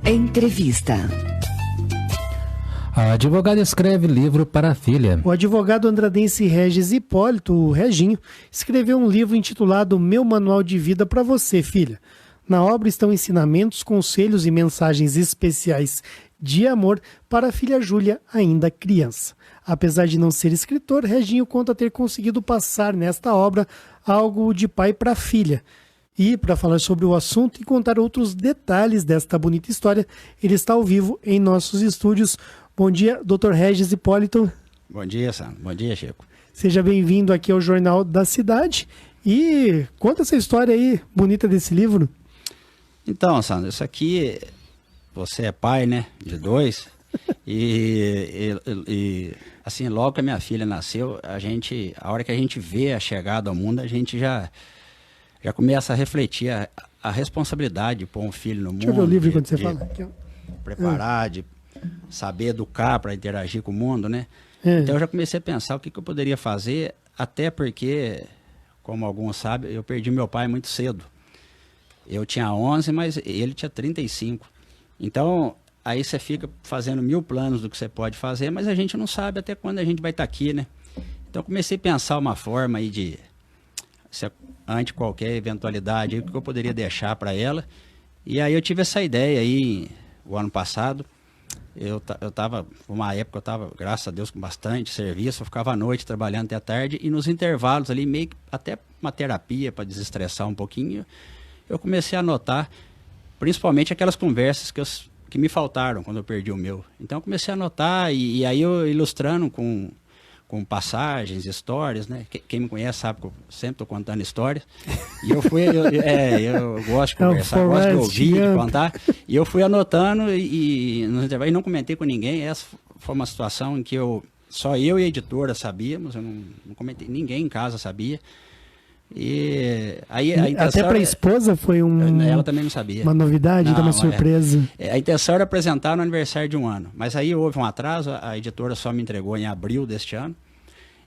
Entrevista. A advogada escreve livro para a filha. O advogado andradense Regis Hipólito, o Reginho, escreveu um livro intitulado Meu Manual de Vida para Você, Filha. Na obra estão ensinamentos, conselhos e mensagens especiais de amor para a filha Júlia, ainda criança. Apesar de não ser escritor, Reginho conta ter conseguido passar nesta obra algo de pai para filha. E, para falar sobre o assunto e contar outros detalhes desta bonita história, ele está ao vivo em nossos estúdios. Bom dia, Dr. Regis Hipólito. Bom dia, Sandro. Bom dia, Chico. Seja bem-vindo aqui ao Jornal da Cidade. E conta essa história aí, bonita desse livro. Então, Sandro, isso aqui, você é pai, né, de 2, e assim, logo que a minha filha nasceu, a hora que a gente vê a chegada ao mundo, a gente já começa a refletir a responsabilidade de pôr um filho no mundo. Deixa eu ver o livro quando você fala. Aqui, ó. Preparar, de saber educar para interagir com o mundo, né? Então eu já comecei a pensar o que eu poderia fazer, até porque, como alguns sabem, eu perdi meu pai muito cedo. Eu tinha 11, mas ele tinha 35. Então, aí você fica fazendo 1000 planos do que você pode fazer, mas a gente não sabe até quando a gente vai estar aqui, né? Então, comecei a pensar uma forma aí de, ante qualquer eventualidade, o que eu poderia deixar para ela. E aí eu tive essa ideia aí, o ano passado. Eu estava, uma época eu estava, graças a Deus, com bastante serviço, eu ficava à noite trabalhando até a tarde, e nos intervalos ali, meio que até uma terapia para desestressar um pouquinho, eu comecei a anotar, principalmente aquelas conversas que me faltaram quando eu perdi o meu. Então eu comecei a anotar, e aí eu ilustrando com passagens, histórias, né? Quem me conhece sabe que eu sempre estou contando histórias. E eu gosto de conversar, gosto de ouvir, de contar. E eu fui anotando e não comentei com ninguém. Essa foi uma situação em que só eu e a editora sabíamos, eu não comentei, ninguém em casa sabia. E aí até para a esposa foi ela também não sabia. Uma novidade, uma surpresa. A intenção era apresentar no aniversário de 1 ano, mas aí houve um atraso, a editora só me entregou em abril deste ano,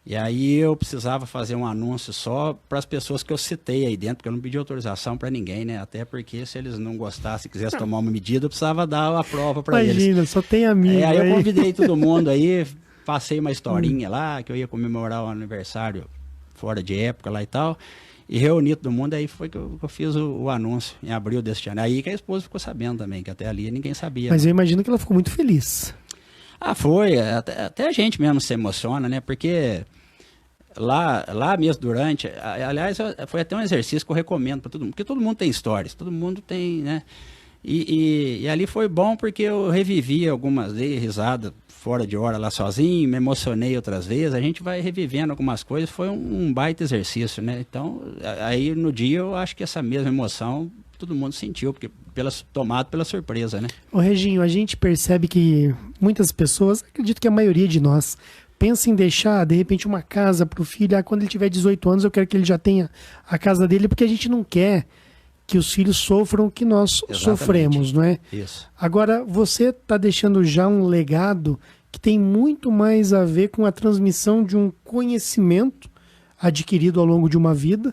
e aí eu precisava fazer um anúncio só para as pessoas que eu citei aí dentro, porque eu não pedi autorização para ninguém, né? Até porque se eles não gostassem, quisessem tomar uma medida, eu precisava dar a prova para eles. Imagina, só tem amigo aí eu convidei todo mundo aí, passei uma historinha lá, que eu ia comemorar o aniversário fora de época lá e tal, e reuni todo mundo, aí foi que eu fiz o anúncio em abril deste ano. Aí que a esposa ficou sabendo também, que até ali ninguém sabia. Mas eu imagino que ela ficou muito feliz. Ah, foi, até a gente mesmo se emociona, né, porque lá mesmo durante, aliás, foi até um exercício que eu recomendo para todo mundo, porque todo mundo tem histórias, todo mundo tem, né, e ali foi bom porque eu revivi algumas, dei risada fora de hora lá sozinho, me emocionei outras vezes, a gente vai revivendo algumas coisas, foi um baita exercício, né? Então, aí no dia eu acho que essa mesma emoção todo mundo sentiu, porque tomado pela surpresa, né? Ô Reginho, a gente percebe que muitas pessoas, acredito que a maioria de nós, pensa em deixar, de repente, uma casa para o filho, quando ele tiver 18 anos eu quero que ele já tenha a casa dele, porque a gente não quer que os filhos sofram o que nós sofremos, não é? Isso. Agora, você está deixando já um legado que tem muito mais a ver com a transmissão de um conhecimento adquirido ao longo de uma vida,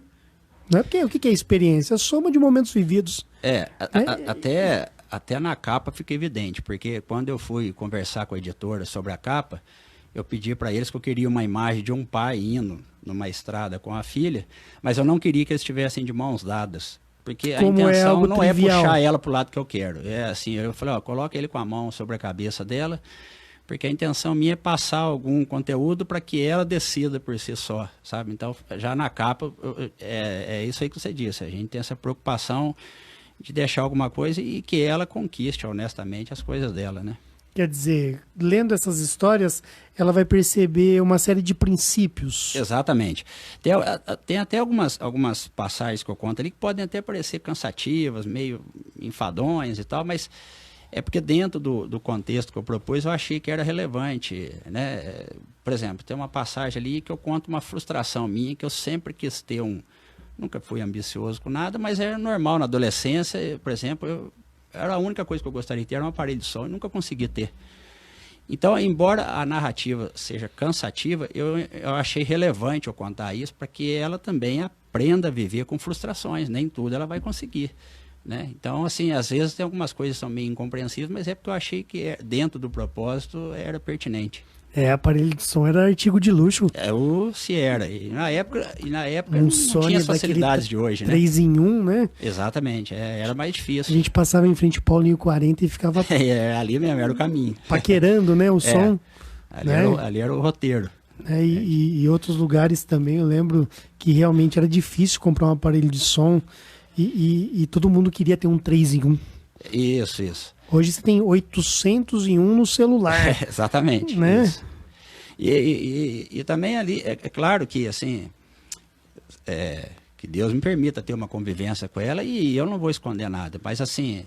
não é? Porque o que é experiência? É a soma de momentos vividos. Até na capa fica evidente, porque quando eu fui conversar com a editora sobre a capa, eu pedi para eles que eu queria uma imagem de um pai indo numa estrada com a filha, mas eu não queria que eles estivessem de mãos dadas. Porque a intenção não é puxar ela para o lado que eu quero. É assim, eu falei, coloca ele com a mão sobre a cabeça dela, porque a intenção minha é passar algum conteúdo para que ela decida por si só, sabe? Então, já na capa, é isso aí que você disse, a gente tem essa preocupação de deixar alguma coisa e que ela conquiste honestamente as coisas dela, né? Quer dizer, lendo essas histórias, ela vai perceber uma série de princípios. Exatamente. Tem até algumas passagens que eu conto ali que podem até parecer cansativas, meio enfadonhas e tal, mas é porque dentro do contexto que eu propus, eu achei que era relevante, né? Por exemplo, tem uma passagem ali que eu conto uma frustração minha, que eu sempre quis ter nunca fui ambicioso com nada, mas era normal na adolescência, por exemplo, era a única coisa que eu gostaria de ter, era um aparelho de som, e nunca consegui ter. Então, embora a narrativa seja cansativa, eu achei relevante eu contar isso para que ela também aprenda a viver com frustrações, nem tudo ela vai conseguir. né? Então, assim, às vezes tem algumas coisas que são meio incompreensíveis, mas é porque eu achei que dentro do propósito era pertinente. Aparelho de som era artigo de luxo. Se era. E na época Um não Sony tinha as facilidades de hoje, né? 3 em 1, né? Exatamente, era mais A difícil. gente passava em frente ao Paulinho 40 e ficava Ali mesmo era o caminho. paquerando, né, o som. Ali era o roteiro. E outros lugares também, eu lembro que realmente era difícil comprar um aparelho de som e todo mundo queria ter um 3 em 1. Isso. Hoje você tem 801 no celular. Exatamente. Né? Isso. E também ali, é claro que assim, que Deus me permita ter uma convivência com ela e eu não vou esconder nada, mas assim,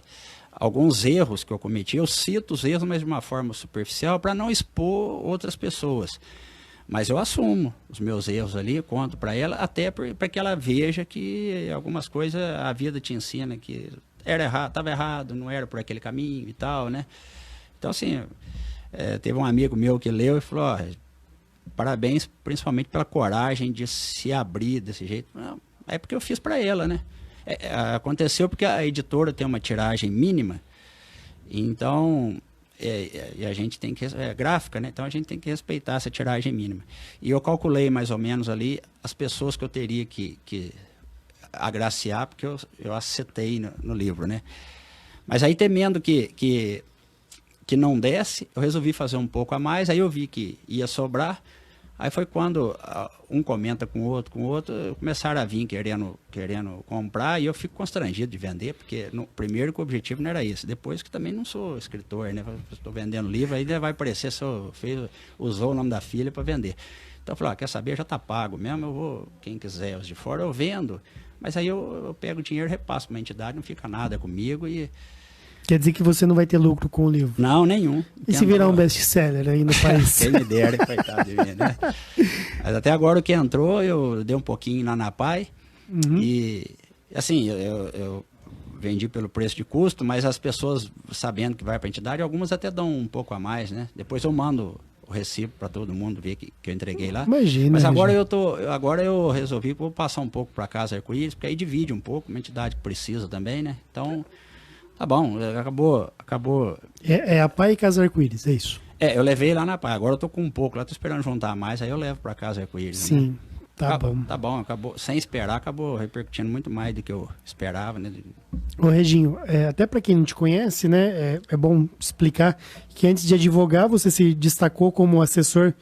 alguns erros que eu cometi, eu cito os erros, mas de uma forma superficial para não expor outras pessoas. Mas eu assumo os meus erros ali, conto para ela, até para que ela veja que algumas coisas a vida te ensina que era errado, estava errado, não era por aquele caminho e tal, né? Então, assim, teve um amigo meu que leu e falou, parabéns principalmente pela coragem de se abrir desse jeito. Não, é porque eu fiz para ela, né? Aconteceu porque a editora tem uma tiragem mínima, então... e a gente tem que... gráfica, né? Então a gente tem que respeitar essa tiragem mínima. E eu calculei mais ou menos ali as pessoas que eu teria que agraciar, porque eu acetei no livro, né? Mas aí temendo que não desse, eu resolvi fazer um pouco a mais, aí eu vi que ia sobrar, aí foi quando um comenta com o outro, começaram a vir querendo comprar, e eu fico constrangido de vender, porque primeiro que o objetivo não era esse, depois que também não sou escritor, né? Estou vendendo livro, aí vai parecer se eu usou o nome da filha para vender. Então eu falei, quer saber, já está pago mesmo, eu vou, quem quiser os de fora, eu vendo, mas aí eu pego o dinheiro e repasso para uma entidade, não fica nada comigo e... Quer dizer que você não vai ter lucro com o livro? Não, nenhum. E se virar um best-seller aí no país? Quem me dera, coitado de mim, né? Mas até agora o que entrou, eu dei um pouquinho lá na PAI. E, assim, eu vendi pelo preço de custo, mas as pessoas, sabendo que vai para a entidade, algumas até dão um pouco a mais, né? Depois eu mando o recibo para todo mundo ver que eu entreguei lá. Imagina. Mas agora eu resolvi que vou passar um pouco para Casa Arco-Íris, porque aí divide um pouco, uma entidade que precisa também, né? Então... Tá bom, acabou. A PAI e Casa Arco-Íris, é isso? Eu levei lá na PAI, agora eu tô com um pouco lá, tô esperando juntar mais, aí eu levo para Casa Arco-Íris. Sim, né? tá bom. Tá bom, acabou, sem esperar, acabou repercutindo muito mais do que eu esperava, né? Ô Reginho, até para quem não te conhece, né, é bom explicar que antes de advogar, você se destacou como assessor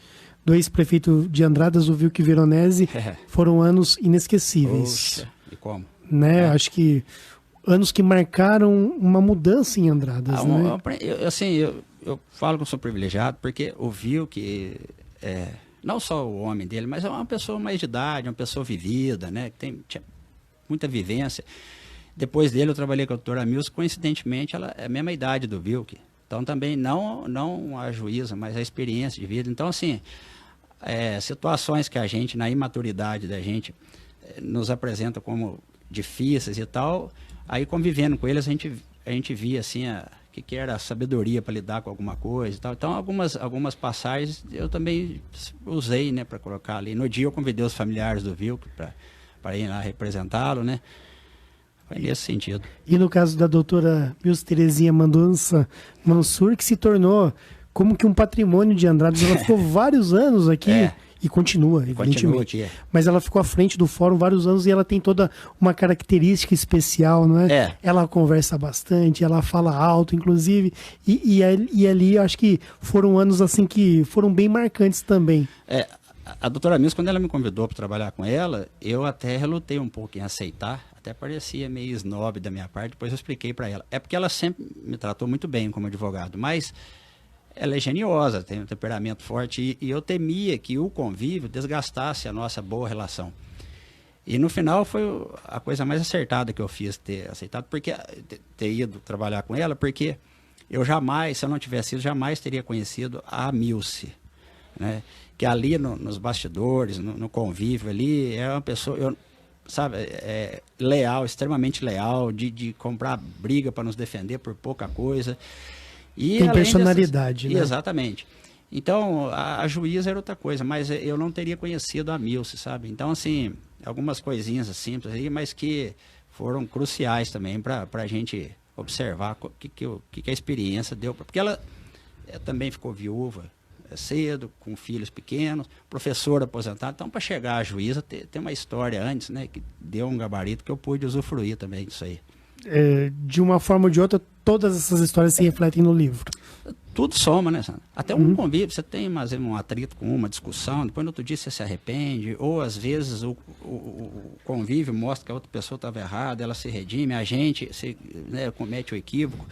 do ex-prefeito de Andradas, o Vilque Veronese. Foram anos inesquecíveis. Poxa, e como? Né, acho que anos que marcaram uma mudança em Andradas, né? Eu falo que eu sou privilegiado porque o Vilque, não só o homem dele, mas é uma pessoa mais de idade, uma pessoa vivida, né? Que tinha muita vivência. Depois dele eu trabalhei com a doutora Mills, coincidentemente ela é a mesma idade do Vilque. Então também não a juíza, mas a experiência de vida. Então assim, situações que a gente, na imaturidade da gente, nos apresenta como difíceis e tal... Aí, convivendo com eles, a gente via, assim, que era a sabedoria para lidar com alguma coisa e tal. Então, algumas passagens eu também usei, né, para colocar ali. No dia, eu convidei os familiares do Vilque para ir lá representá-lo, né. Foi nesse sentido. E no caso da doutora Mills Terezinha Mendonça Mansur, que se tornou como que um patrimônio de Andradas. Ela ficou vários anos aqui. E continua, evidentemente. Mas ela ficou à frente do fórum vários anos e ela tem toda uma característica especial, não é? Ela conversa bastante, ela fala alto, inclusive. E ali, acho que foram anos assim que foram bem marcantes também. A doutora Mills, quando ela me convidou para trabalhar com ela, eu até relutei um pouco em aceitar. Até parecia meio snob da minha parte, depois eu expliquei para ela. É porque ela sempre me tratou muito bem como advogado, mas... ela é geniosa, tem um temperamento forte e eu temia que o convívio desgastasse a nossa boa relação. E no final foi a coisa mais acertada que eu fiz ter aceitado, porque ter ido trabalhar com ela, porque eu jamais, se eu não tivesse ido, jamais teria conhecido a Milce, né? Que ali nos bastidores, no convívio ali, é uma pessoa, leal, extremamente leal, de comprar briga para nos defender por pouca coisa. E tem personalidade, né? Exatamente. Então, a juíza era outra coisa, mas eu não teria conhecido a Milce, sabe? Então, assim, algumas coisinhas simples aí, mas que foram cruciais também para a gente observar o que a experiência deu. Porque ela também ficou viúva cedo, com filhos pequenos, professor aposentado. Então, para chegar à juíza, tem uma história antes, né, que deu um gabarito que eu pude usufruir também disso aí. De uma forma ou de outra, todas essas histórias se refletem no livro. Tudo soma, né, Sandra? Até um convívio, você tem um atrito com uma discussão, depois no outro dia você se arrepende, ou às vezes o convívio mostra que a outra pessoa estava errada, ela se redime, a gente né, comete o equívoco.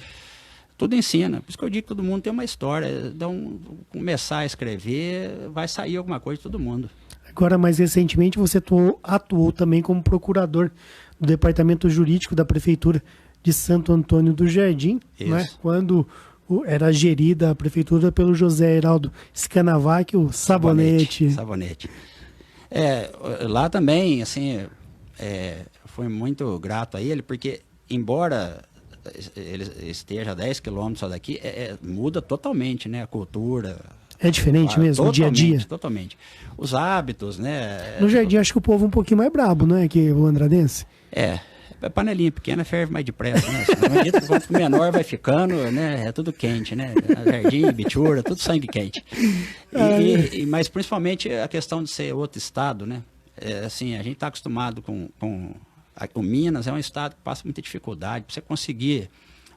Tudo ensina. Por isso que eu digo que todo mundo tem uma história. Então, começar a escrever, vai sair alguma coisa de todo mundo. Agora, mais recentemente, você atuou também como procurador do Departamento Jurídico da Prefeitura de Santo Antônio do Jardim, né? Quando era gerida a prefeitura pelo José Heraldo Scanavac, o Sabonete. Lá também, assim, foi muito grato a ele, porque, embora ele esteja a 10 quilômetros só daqui, muda totalmente, né? A cultura. É diferente mesmo, o dia a dia? Totalmente. Os hábitos, né? No Jardim, acho que o povo é um pouquinho mais brabo, né? Que o andradense. Panelinha pequena ferve mais depressa, né? Quanto menor vai ficando, né? É tudo quente, né? Jardim, Bitura, tudo sangue quente. Mas principalmente a questão de ser outro estado, né? Assim, a gente está acostumado com o Minas, é um estado que passa muita dificuldade. Para você conseguir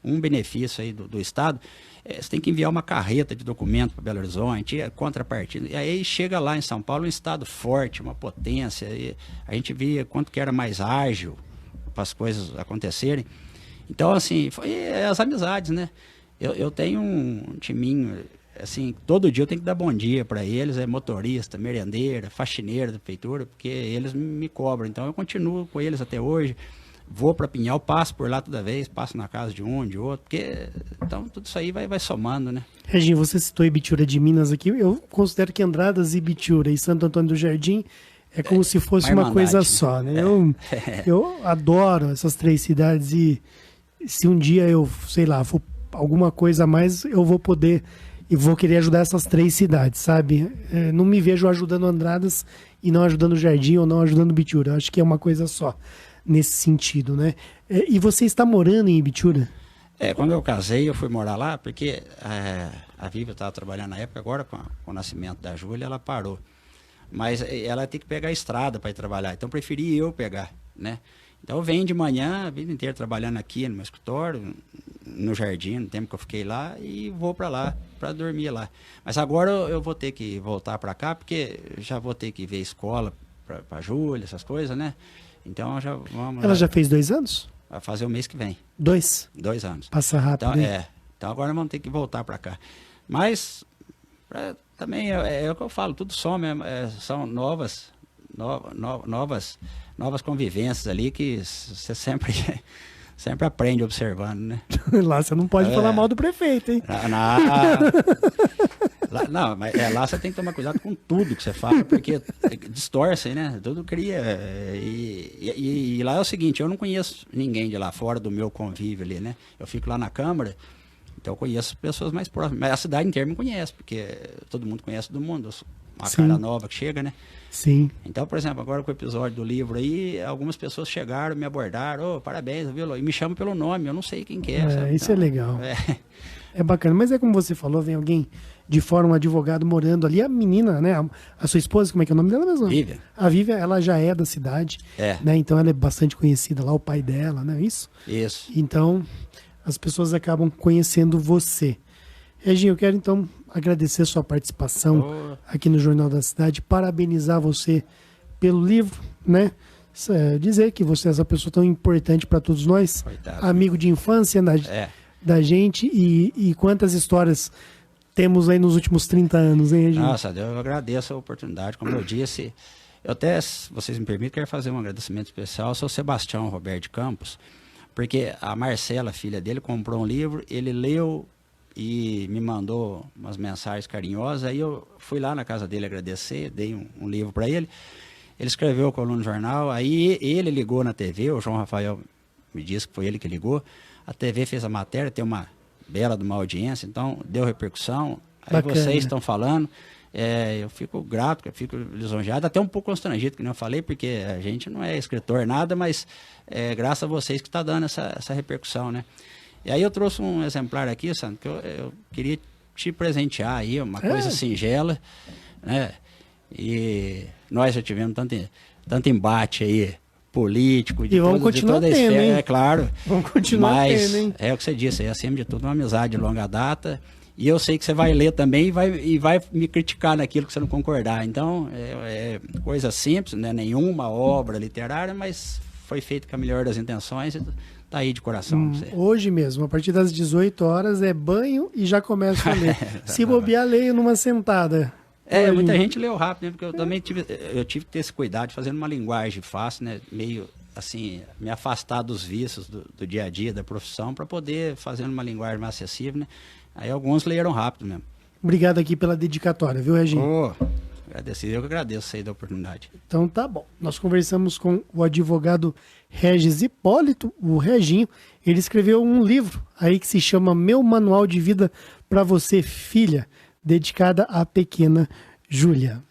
um benefício aí do estado, você tem que enviar uma carreta de documento para Belo Horizonte, contrapartida. E aí chega lá em São Paulo um estado forte, uma potência. E a gente via quanto que era mais ágil para as coisas acontecerem. Então, assim, foi as amizades, né? Eu tenho um timinho, assim, todo dia eu tenho que dar bom dia para eles, motorista, merendeira, faxineira da prefeitura, porque eles me cobram. Então, eu continuo com eles até hoje. Vou para Pinhal, passo por lá toda vez, passo na casa de um, de outro, porque então tudo isso aí vai somando, né? Reginho, você citou Ibitura de Minas aqui, eu considero que Andradas, Ibitura e Santo Antônio do Jardim é como se fosse uma coisa só, né? Eu adoro essas três cidades e se um dia eu, sei lá, for alguma coisa a mais, eu vou poder e vou querer ajudar essas três cidades, sabe? Não me vejo ajudando Andradas e não ajudando o Jardim ou não ajudando Ibitura, acho que é uma coisa só. Nesse sentido, né? E você está morando em Ibitura? Quando eu casei, eu fui morar lá, porque a Vivi estava trabalhando na época, agora com o nascimento da Júlia, ela parou. Mas ela tem que pegar a estrada para ir trabalhar, então preferi eu pegar, né? Então eu venho de manhã, a vida inteira trabalhando aqui no meu escritório, no jardim, no tempo que eu fiquei lá, e vou para lá, para dormir lá. Mas agora eu vou ter que voltar para cá, porque já vou ter que ver escola para a Júlia, essas coisas, né? Então já vamos... Ela já fez 2 anos? Vai fazer o mês que vem. 2? 2 anos. Passa rápido. Então, então agora vamos ter que voltar para cá. Mas também é o que eu falo, tudo some, são novas convivências ali que você sempre aprende observando, né? Lá você não pode falar mal do prefeito, hein? Não, mas lá você tem que tomar cuidado com tudo que você fala, porque distorce, né? Tudo cria. E lá é o seguinte, eu não conheço ninguém de lá fora do meu convívio ali, né? Eu fico lá na Câmara, então eu conheço pessoas mais próximas. Mas a cidade inteira me conhece, porque todo mundo conhece todo mundo. Uma cara nova que chega, né? Sim. Então, por exemplo, agora com o episódio do livro aí, algumas pessoas chegaram, me abordaram, parabéns, viu? E me chamam pelo nome, eu não sei quem que é. Sabe? Isso então, é legal. É bacana, mas é como você falou, vem alguém de fora, um advogado morando ali, a menina, né, a sua esposa, como é que é o nome dela mesmo? Vivian. A Vivian, ela já é da cidade, né, então ela é bastante conhecida lá, o pai dela, né, isso? Isso. Então, as pessoas acabam conhecendo você. Reginho, eu quero então agradecer a sua participação aqui no Jornal da Cidade, parabenizar você pelo livro, né, dizer que você é essa pessoa tão importante para todos nós, amigo de infância da gente e quantas histórias temos aí nos últimos 30 anos, hein, Reginho? Nossa, eu agradeço a oportunidade. Como eu disse, eu até, se vocês me permitem, quero fazer um agradecimento especial ao seu Sebastião Roberto de Campos, porque a Marcela, filha dele, comprou um livro, ele leu e me mandou umas mensagens carinhosas, aí eu fui lá na casa dele agradecer, dei um livro para ele, ele escreveu a coluna no jornal, aí ele ligou na TV, o João Rafael me disse que foi ele que ligou, a TV fez a matéria, tem uma bela de uma audiência, então deu repercussão, aí vocês estão falando, eu fico grato, eu fico lisonjeado, até um pouco constrangido, que não falei, porque a gente não é escritor, nada, mas graças a vocês que está dando essa repercussão, né? E aí eu trouxe um exemplar aqui, Sandro, que eu queria te presentear aí, uma coisa singela, né? E nós já tivemos tanto embate aí, político, de toda a esfera, é claro. Vamos continuar tendo, hein? É o que você disse, acima de tudo, uma amizade de longa data. E eu sei que você vai ler também e vai me criticar naquilo que você não concordar. Então, é coisa simples, não é nenhuma obra literária, mas foi feito com a melhor das intenções e tá aí de coração. Hoje mesmo, a partir das 18 horas, é banho e já começo a ler. Se bobear, leio numa sentada. Muita gente leu rápido, né? Porque eu também tive que ter esse cuidado, fazendo uma linguagem fácil, né? Meio assim, me afastar dos vícios do dia a dia, da profissão, para poder fazer uma linguagem mais acessível, né? Aí alguns leram rápido mesmo. Obrigado aqui pela dedicatória, viu, Reginho? Agradecido, eu que agradeço aí da oportunidade. Então tá bom. Nós conversamos com o advogado Regis Hipólito, o Reginho. Ele escreveu um livro aí que se chama Meu Manual de Vida para Você, Filha, dedicada à pequena Júlia.